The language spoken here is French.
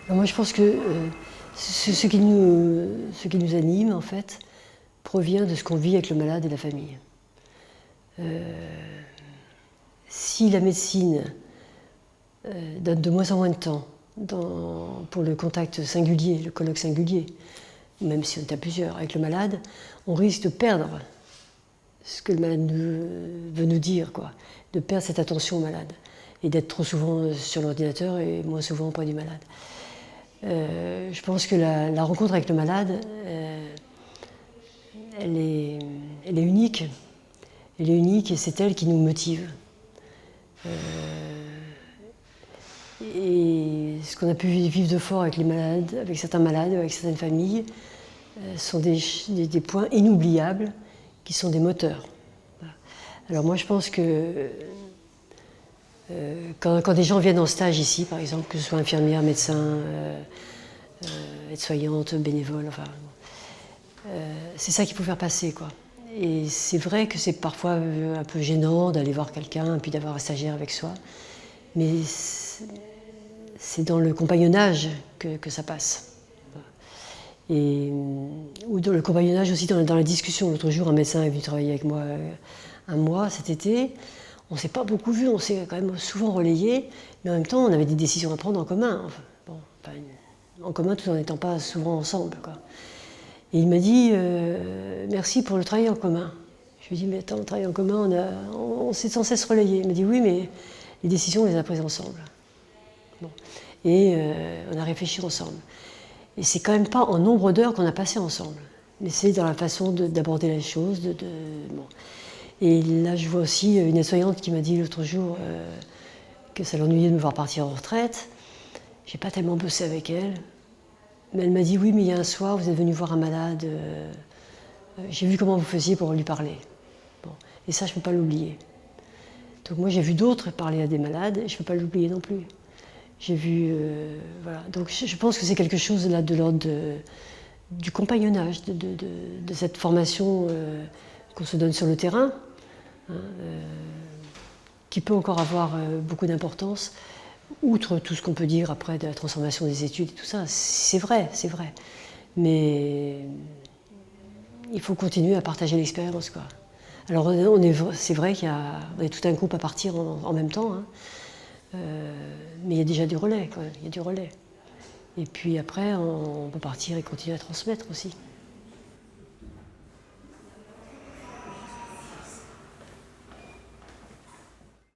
Alors moi, je pense que ce qui nous anime, en fait, provient de ce qu'on vit avec le malade et la famille. Si la médecine donne de moins en moins de temps pour le contact singulier, le colloque singulier, même si on est à plusieurs avec le malade, on risque de perdre ce que le malade veut nous dire, quoi, de perdre cette attention au malade et d'être trop souvent sur l'ordinateur et moins souvent auprès du malade. Je pense que la rencontre avec le malade, elle est unique. Elle est unique et c'est elle qui nous motive. Et ce qu'on a pu vivre de fort avec les malades, avec certains malades, avec certaines familles, sont des points inoubliables qui sont des moteurs. Alors moi je pense que quand des gens viennent en stage ici, par exemple, que ce soit infirmière, médecin, aide-soignante, bénévole, enfin, c'est ça qu'il faut faire passer, quoi. Et c'est vrai que c'est parfois un peu gênant d'aller voir quelqu'un, puis d'avoir un stagiaire avec soi, mais c'est dans le compagnonnage que ça passe. Et, ou dans le compagnonnage aussi dans la discussion. L'autre jour, un médecin est venu travailler avec moi un mois cet été. On ne s'est pas beaucoup vu, on s'est quand même souvent relayé, mais en même temps, on avait des décisions à prendre en commun. Enfin, bon, en commun tout en n'étant pas souvent ensemble, quoi. Et il m'a dit merci pour le travail en commun. Je lui ai dit mais attends, le travail en commun, on s'est sans cesse relayé. Il m'a dit oui, mais les décisions, on les a prises ensemble. Bon. Et on a réfléchi ensemble. Et c'est quand même pas en nombre d'heures qu'on a passé ensemble, mais c'est dans la façon d'aborder les choses. Bon. Et là, je vois aussi une aide-soignante qui m'a dit l'autre jour que ça l'ennuyait de me voir partir en retraite. J'ai pas tellement bossé avec elle, mais elle m'a dit oui, mais il y a un soir, vous êtes venu voir un malade, j'ai vu comment vous faisiez pour lui parler. Bon. Et ça, je ne peux pas l'oublier. Donc moi, j'ai vu d'autres parler à des malades, et je ne peux pas l'oublier non plus. J'ai vu, voilà. Donc je pense que c'est quelque chose là de l'ordre du compagnonnage, de cette formation qu'on se donne sur le terrain, hein, qui peut encore avoir beaucoup d'importance, outre tout ce qu'on peut dire après de la transformation des études et tout ça. C'est vrai, c'est vrai. Mais il faut continuer à partager l'expérience, quoi. Alors c'est vrai qu'on est tout un groupe à partir en même temps, hein. Mais il y a déjà du relais, quoi. Il y a du relais. Et puis après, on peut partir et continuer à transmettre aussi.